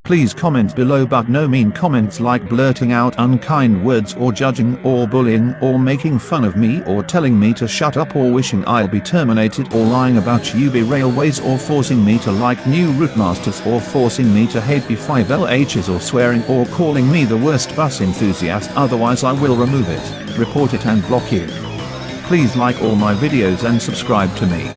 Please comment below, but no mean comments like blurting out unkind words or judging or bullying or making fun of me or telling me to shut up or wishing I'll be terminated or lying about UB Railways or forcing me to like new routemasters or forcing me to hate B5LHs or swearing or calling me the worst bus enthusiast. Otherwise I will remove it, report it and block you. Please like all my videos and subscribe to me.